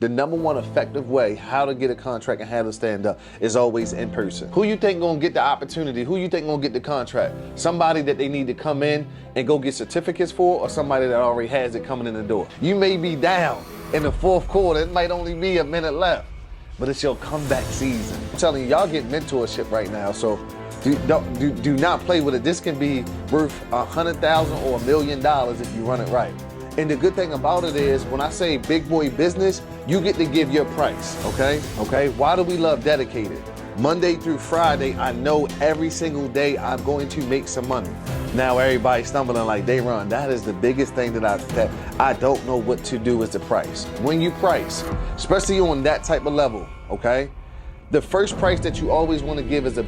The #1 effective way how to get a contract and how to stand up is always in person. Who you think gonna get the opportunity? Who you think gonna get the contract? Somebody that they need to come in and go get certificates for, or somebody that already has it coming in the door? You may be down in the 4th quarter. It might only be a minute left, but it's your comeback season. I'm telling you, y'all get mentorship right now, so do not play with it. This can be worth $100,000 or $1 million if you run it right. And the good thing about it is, when I say big boy business, you get to give your price, okay? Why do we love dedicated? Monday through Friday, I know every single day I'm going to make some money. Now everybody's stumbling like, Dayron, that is the biggest thing that I don't know what to do is the price. When you price, especially on that type of level, okay? The first price that you always want to give is a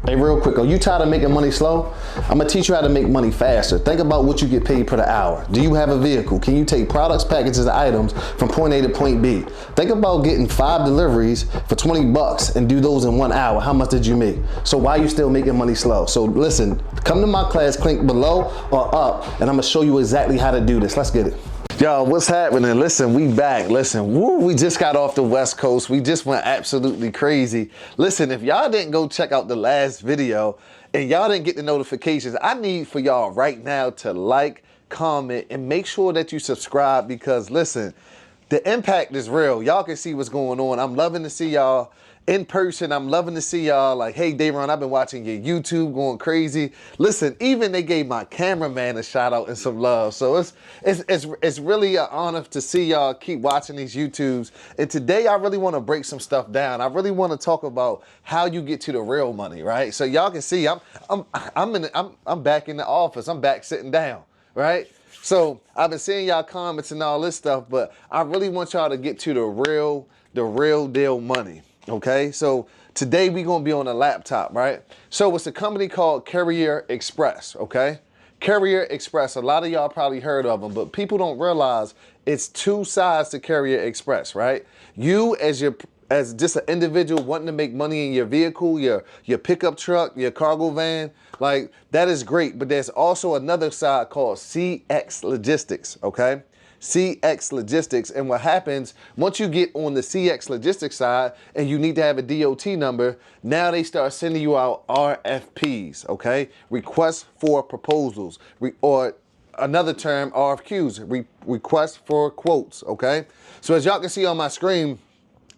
Hey, real quick, are you tired of making money slow? I'm gonna teach you how to make money faster. Think about what you get paid per the hour. Do you have a vehicle? Can you take products, packages, items from point A to point B? Think about getting 5 deliveries for 20 bucks and do those in 1 hour. How much did you make? So why are you still making money slow? So listen, come to my class, click below or up, and I'm gonna show you exactly how to do this. Let's get it. Y'all, what's happening? Listen, we back. Listen, woo, we just got off the West Coast. We just went absolutely crazy. Listen, if y'all didn't go check out the last video and y'all didn't get the notifications, I need for y'all right now to like, comment, and make sure that you subscribe, because listen, the impact is real. Y'all can see what's going on. I'm loving to see y'all in person. I'm loving to see y'all like, hey, Dayron, I've been watching your YouTube going crazy. Listen, even they gave my cameraman a shout out and some love. So it's really an honor to see y'all keep watching these YouTubes. And today I really want to break some stuff down. I really want to talk about how you get to the real money, right? So y'all can see I'm back in the office. I'm back sitting down, right? So I've been seeing y'all comments and all this stuff, but I really want y'all to get to the real deal money. Okay, so today we're gonna be on a laptop, right? So it's a company called Courier Express, okay? Courier Express, a lot of y'all probably heard of them, but people don't realize it's 2 sides to Courier Express, right? You as just an individual wanting to make money in your vehicle, your pickup truck, your cargo van, like that is great, but there's also another side called CX Logistics, okay? CX Logistics. And what happens once you get on the CX Logistics side and you need to have a DOT number, now they start sending you out RFPs, okay? Requests for proposals, or another term, RFQs, requests for quotes, okay? So as y'all can see on my screen,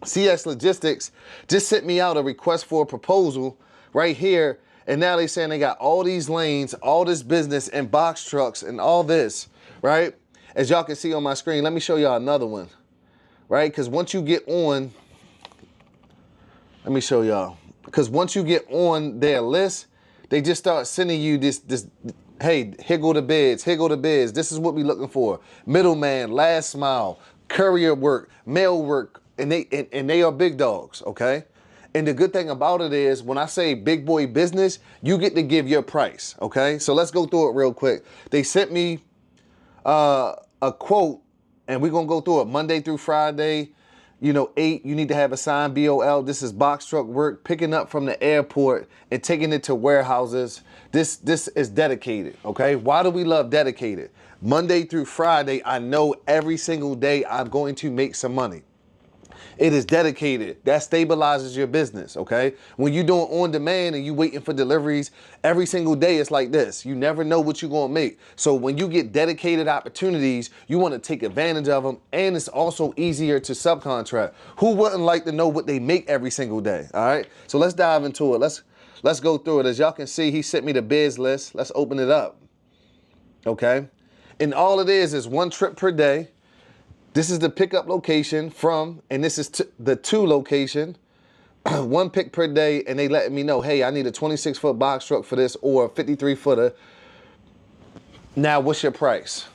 CX Logistics just sent me out a request for a proposal right here. And now they saying they got all these lanes, all this business and box trucks and all this, right? As y'all can see on my screen, let me show y'all another one, right? Because once you get on, let me show y'all. Because once you get on their list, they just start sending you this, hey, here go the bids, here go the bids. This is what we looking for. Middleman, last mile, courier work, mail work, and they are big dogs, okay? And the good thing about it is, when I say big boy business, you get to give your price, okay? So let's go through it real quick. They sent me a quote, and we're gonna go through it Monday through Friday. 8, you need to have a signed BOL. This is box truck work, picking up from the airport and taking it to warehouses. This is dedicated, okay? Why do we love dedicated? Monday through Friday, I know every single day I'm going to make some money. It is dedicated. That stabilizes your business, okay? When you're doing on demand and you waiting for deliveries, every single day it's like this. You never know what you're gonna make. So when you get dedicated opportunities, you wanna take advantage of them, and it's also easier to subcontract. Who wouldn't like to know what they make every single day, all right? So let's dive into it. Let's go through it. As y'all can see, he sent me the bids list. Let's open it up, okay? And all it is 1 trip per day. This is the pickup location from, and this is the to location, 1 pick per day, and they letting me know, hey, I need a 26-foot box truck for this, or a 53-footer. Now, what's your price?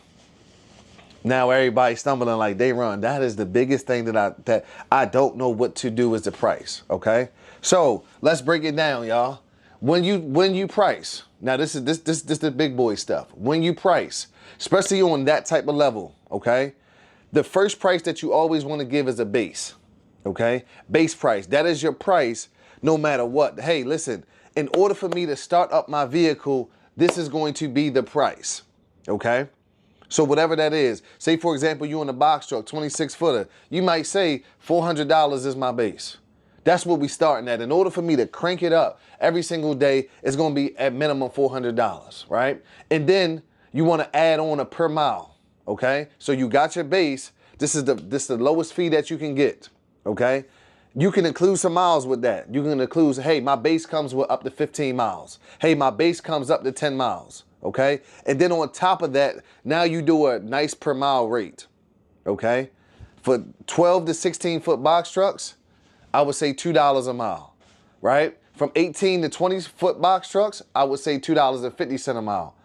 Now everybody's stumbling like, Dayron, that is the biggest thing that I don't know what to do is the price, okay? So let's break it down, y'all. When you price, now this is the big boy stuff. When you price, especially on that type of level, okay? The first price that you always want to give is a base, okay? Base price. That is your price no matter what. Hey, listen, in order for me to start up my vehicle, this is going to be the price, okay? So whatever that is, say for example, you in a box truck, 26 footer, you might say $400 is my base. That's what we starting at. In order for me to crank it up every single day, it's gonna be at minimum $400, right? And then you wanna add on a per mile, okay? So you got your base, this is the lowest fee that you can get, okay? You can include some miles with that. You can include, hey, my base comes with up to 15 miles. Hey, my base comes up to 10 miles, okay? And then on top of that, now you do a nice per mile rate, okay? For 12 to 16 foot box trucks, I would say $2 a mile, right? From 18 to 20 foot box trucks, I would say $2.50 a mile.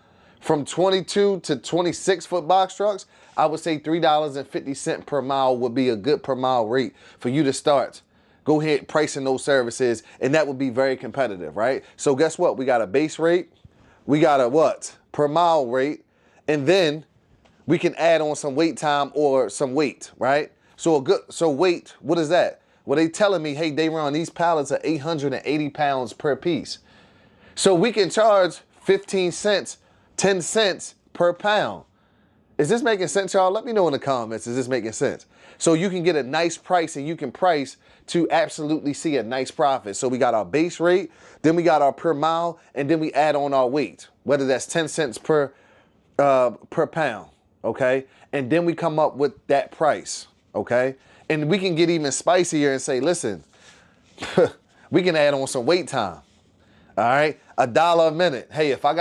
From 22 to 26 foot box trucks, I would say $3.50 per mile would be a good per mile rate for you to start. Go ahead pricing those services, and that would be very competitive, right? So guess what? We got a base rate, we got a what? Per mile rate, and then we can add on some wait time or some weight, right? So weight, what is that? Well, they telling me, hey, Dayron, these pallets are 880 pounds per piece. So we can charge 15 cents, 10 cents per pound. Is this making sense, y'all? Let me know in the comments, is this making sense? So you can get a nice price and you can price to absolutely see a nice profit. So we got our base rate, then we got our per mile, and then we add on our weight, whether that's 10 cents per pound, okay? And then we come up with that price, okay? And we can get even spicier and say, listen, we can add on some wait time. All right, $1 a minute. Hey, if I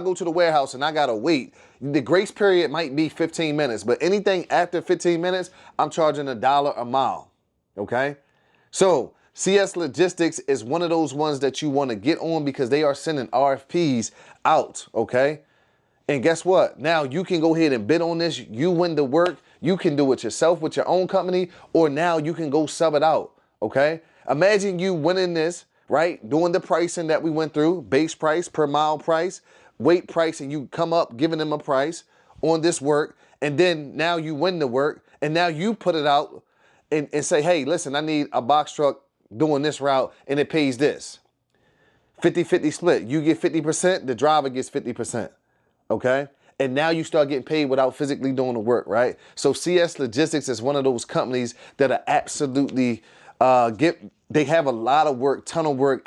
go to the warehouse and I gotta wait, the grace period might be 15 minutes, but anything after 15 minutes, I'm charging $1 a mile. Okay, so CS Logistics is one of those ones that you want to get on because they are sending RFPs out. Okay, and guess what? Now you can go ahead and bid on this. You win the work. You can do it yourself with your own company, or now you can go sub it out. Okay, imagine you winning this, right? Doing the pricing that we went through, base price, per mile price, weight price, and you come up giving them a price on this work, and then now you win the work, and now you put it out and say, hey, listen, I need a box truck doing this route, and it pays this. 50-50 split. You get 50%, the driver gets 50%, okay? And now you start getting paid without physically doing the work, right? So CS Logistics is one of those companies that are absolutely they have a lot of work, ton of work.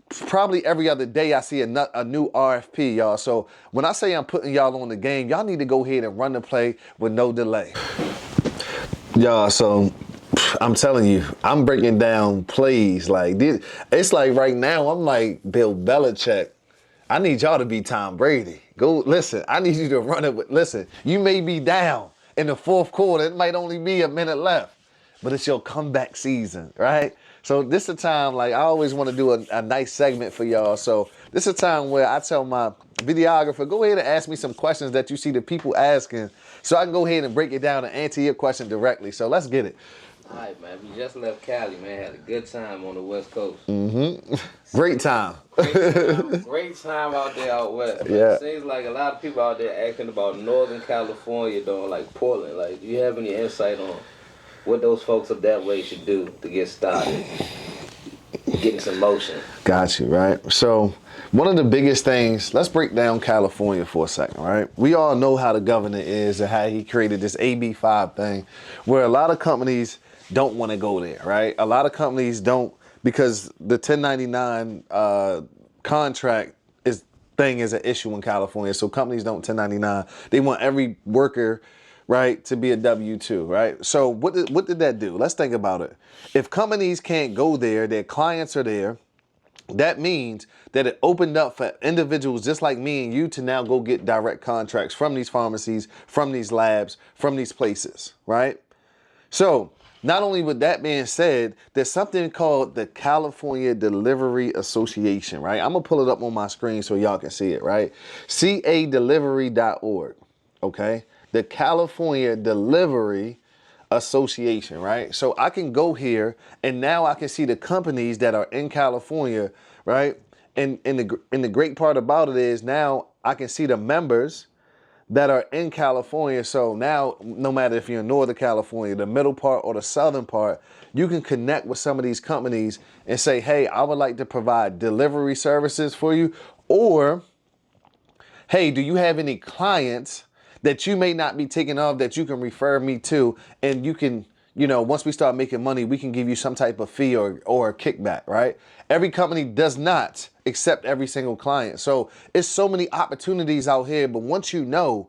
Probably every other day I see a new RFP, y'all. So when I say I'm putting y'all on the game, y'all need to go ahead and run the play with no delay. Y'all, so I'm telling you, I'm breaking down plays like this. It's like right now, I'm like Bill Belichick. I need y'all to be Tom Brady. Go, listen, I need you to run it with, listen, you may be down in the fourth quarter. It might only be a minute left, but it's your comeback season, right? So this is a time, like I always want to do a nice segment for y'all. So this is a time where I tell my videographer, go ahead and ask me some questions that you see the people asking so I can go ahead and break it down and answer your question directly. So let's get it. All right, man. We just left Cali, man. Had a good time on the West Coast. Mm-hmm. Great time. Great time out there out west. Like, yeah. It seems like a lot of people out there asking about Northern California, though, like Portland. Like, do you have any insight on what those folks up that way should do to get started, getting some motion? Got you, right? So one of the biggest things, let's break down California for a second, right? We all know how the governor is and how he created this AB5 thing where a lot of companies don't want to go there, right? A lot of companies don't, because the 1099 contract is an issue in California. So companies don't 1099. They want every worker, right, to be a W-2, right? So what did that do? Let's think about it. If companies can't go there, their clients are there, that means that it opened up for individuals just like me and you to now go get direct contracts from these pharmacies, from these labs, from these places, right? So not only with that being said, there's something called the California Delivery Association, right? I'm going to pull it up on my screen so y'all can see it, right? cadelivery.org, okay? The California Delivery Association, right? So I can go here and now I can see the companies that are in California, right? And the great part about it is now I can see the members that are in California. So now, no matter if you're in Northern California, the middle part or the southern part, you can connect with some of these companies and say, hey, I would like to provide delivery services for you, or hey, do you have any clients that you may not be taking of that you can refer me to, and you can, once we start making money, we can give you some type of fee or a kickback, right? Every company does not accept every single client. So it's so many opportunities out here, but once you know,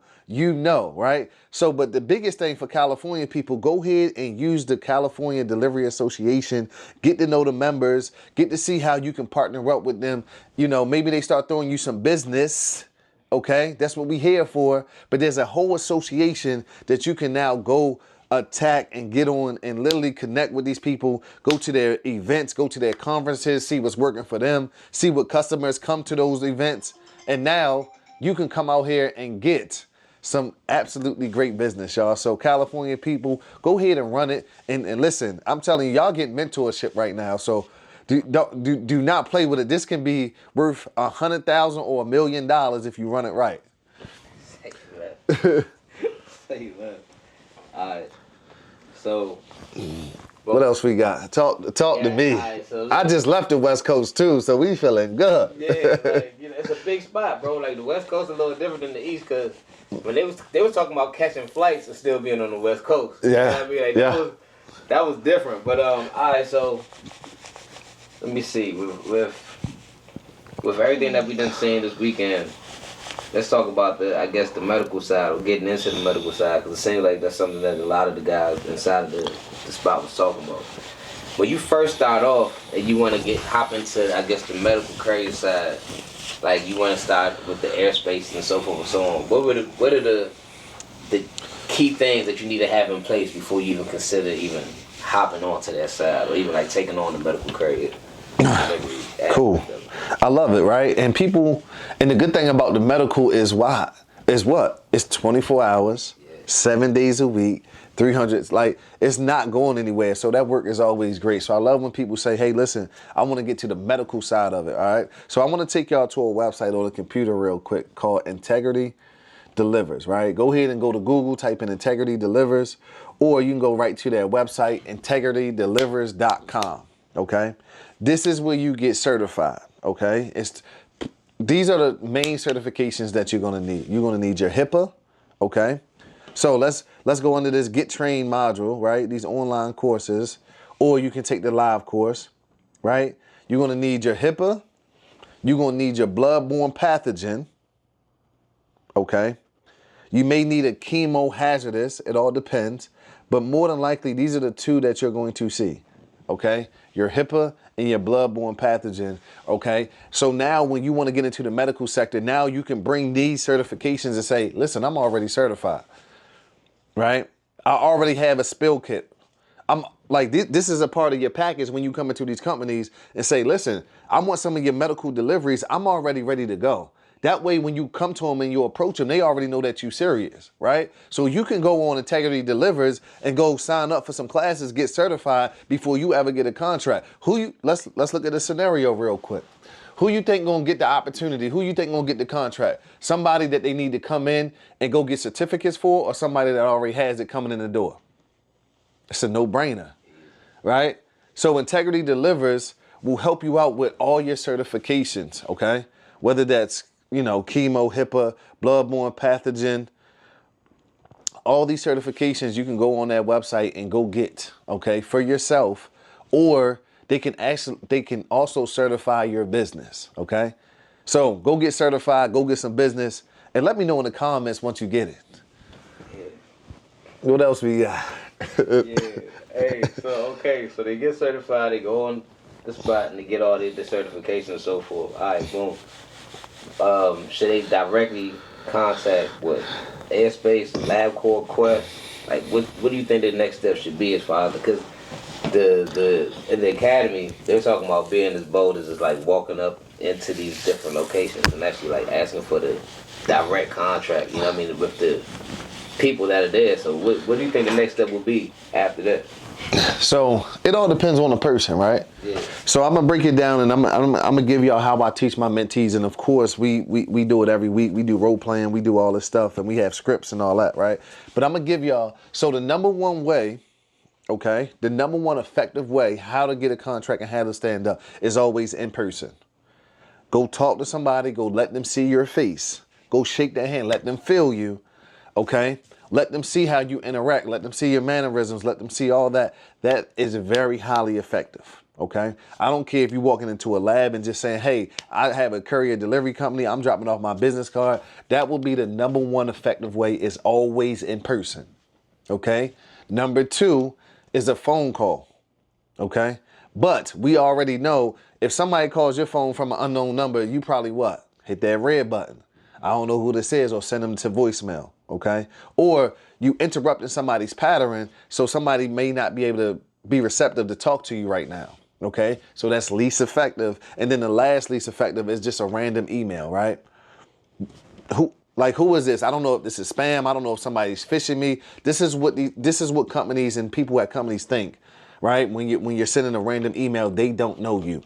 right? So, but the biggest thing for California people, go ahead and use the California Delivery Association, get to know the members, get to see how you can partner up with them. Maybe they start throwing you some business. Okay, that's what we here for. But there's a whole association that you can now go attack and get on and literally connect with these people, go to their events, go to their conferences, see what's working for them, see what customers come to those events. And now you can come out here and get some absolutely great business, y'all. So California people, go ahead and run it. And listen, I'm telling you, y'all get mentorship right now. So do not play with it. This can be worth $100,000 or $1 million if you run it right. Say that. Say that. All right. So, what else we got? Talk to me. Right, so I just left the West Coast too, so we feeling good. Yeah, like, it's a big spot, bro. Like the West Coast is a little different than the East, cause when they was talking about catching flights and still being on the West Coast. Yeah. You know what I mean? Like, that was different. But all right, so let me see. With everything that we done seen this weekend, let's talk about the medical side, or getting into the medical side, because it seems like that's something that a lot of the guys inside of the spot was talking about. When you first start off and you want to hop into, the medical courier side, like you want to start with the airspace and so forth and so on, what are the key things that you need to have in place before you even consider even hopping onto that side, or even like taking on the medical courier? Cool. I love it, right? And the good thing about the medical is what? It's 24 hours, 7 days a week, 300, like it's not going anywhere. So that work is always great. So I love when people say, hey, listen, I want to get to the medical side of it, all right? So I want to take y'all to a website on the computer real quick called Integrity Delivers, right? Go ahead and go to Google, type in Integrity Delivers, or you can go right to their website, integritydelivers.com, okay? This is where you get certified, okay? These are the main certifications that you're gonna need. You're gonna need your HIPAA, okay? So let's go into this Get Trained module, right? These online courses, or you can take the live course, right? You're gonna need your HIPAA. You're gonna need your bloodborne pathogen, okay? You may need a chemo hazardous, it all depends, but more than likely, these are the two that you're going to see, okay? Your HIPAA and your bloodborne pathogen, okay? So now when you want to get into the medical sector, now you can bring these certifications and say, listen, I'm already certified, right? I already have a spill kit. I'm like, this is a part of your package when you come into these companies and say, listen, I want some of your medical deliveries. I'm already ready to go. That way, when you come to them and you approach them, they already know that you're serious, right? So you can go on Integrity Delivers and go sign up for some classes, get certified before you ever get a contract. Let's look at a scenario real quick. Who you think gonna get the opportunity? Who you think gonna get the contract? Somebody that they need to come in and go get certificates for, or somebody that already has it coming in the door? It's a no-brainer, right? So Integrity Delivers will help you out with all your certifications, okay? Whether that's chemo, HIPAA, bloodborne pathogen, all these certifications you can go on that website and go get, okay, for yourself, or they can also certify your business, okay? So go get certified, go get some business, and let me know in the comments once you get it. Yeah. What else we got? Yeah. Hey, so so they get certified, they go on the spot and they get all the certifications and so forth. All right, boom. Should they directly contact Airspace, LabCorp, Quest? Like, what do you think the next step should be as far as, because in the academy they're talking about being as bold as like walking up into these different locations and actually like asking for the direct contract. You know what I mean, with the people that are there. So what do you think the next step will be after that? So it all depends on the person, right? Yeah. So I'm gonna break it down, and I'm gonna give y'all how I teach my mentees, and of course we do it every week. We do role playing, we do all this stuff, and we have scripts and all that, right? But I'm gonna give y'all, so the number one way, okay, the number one effective way how to get a contract and how to stand up is always in person. Go talk to somebody, go let them see your face. Go shake their hand. Let them feel you, okay? Let them see how you interact. Let them see your mannerisms. Let them see all that. That is very highly effective, okay? I don't care if you're walking into a lab and just saying, hey, I have a courier delivery company. I'm dropping off my business card. That will be the #1 effective way, is always in person, okay? Number 2 is a phone call, okay? But we already know if somebody calls your phone from an unknown number, you probably what? Hit that red button. I don't know who this is, or send them to voicemail, okay? Or you interrupting somebody's pattern, so somebody may not be able to be receptive to talk to you right now, okay? So that's least effective. And then the last least effective is just a random email, right? Who is this? I don't know if this is spam. I don't know if somebody's phishing me. This is what companies and people at companies think, right? When you're sending a random email, they don't know you,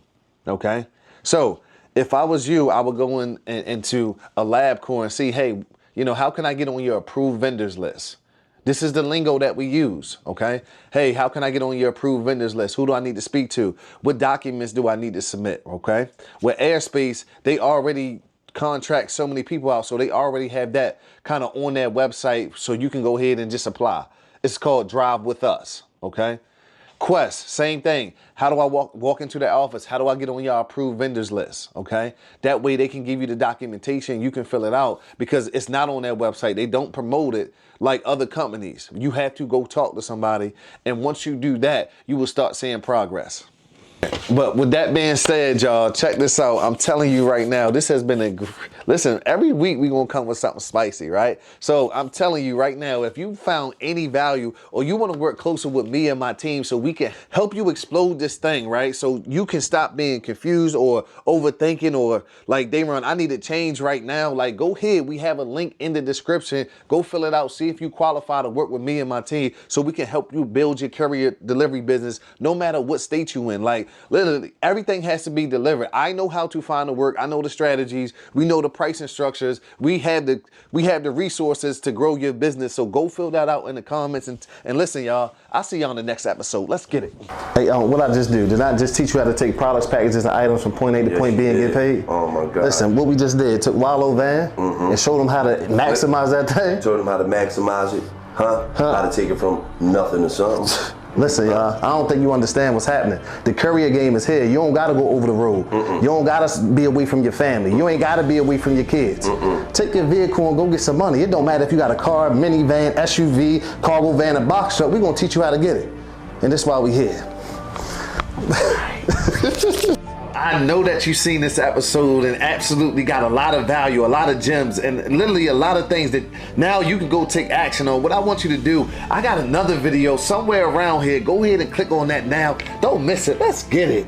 okay? So if I was you, I would go into a LabCorp and see, hey, you know, how can I get on your approved vendors list? This is the lingo that we use, okay? Hey, how can I get on your approved vendors list? Who do I need to speak to? What documents do I need to submit, okay? With Airspace, they already contract so many people out, so they already have that kind of on their website, so you can go ahead and just apply. It's called Drive With Us, okay? Quest, same thing. How do I walk into their office? How do I get on your approved vendors list? Okay. That way they can give you the documentation. You can fill it out because it's not on their website. They don't promote it like other companies. You have to go talk to somebody. And once you do that, you will start seeing progress. But with that being said, y'all, check this out. I'm telling you right now, this has been listen, every week we're going to come with something spicy, right? So I'm telling you right now, if you found any value or you want to work closer with me and my team so we can help you explode this thing, right? So you can stop being confused or overthinking or like, Dayron, I need to change right now. Like, go ahead. We have a link in the description. Go fill it out. See if you qualify to work with me and my team so we can help you build your courier delivery business no matter what state you in. Like, literally, everything has to be delivered. I know how to find the work. I know the strategies. We know the pricing structures. We have the resources to grow your business. So go fill that out in the comments and listen, y'all. I'll see y'all on the next episode. Let's get it. Hey, what I just do? Did I just teach you how to take products, packages, and items from point A to point B and get paid? Oh my God. Listen, what we just did, took Wallow Van and showed them how to maximize that thing. Showed them how to maximize it, how to take it from nothing to something. Listen, y'all, I don't think you understand what's happening. The courier game is here. You don't got to go over the road. You don't got to be away from your family. You ain't got to be away from your kids. Take your vehicle and go get some money. It don't matter if you got a car, minivan, SUV, cargo van, a box truck. We're going to teach you how to get it. And that's why we here. I know that you've seen this episode and absolutely got a lot of value, a lot of gems, and literally a lot of things that now you can go take action on. What I want you to do, I got another video somewhere around here. Go ahead and click on that now. Don't miss it. Let's get it.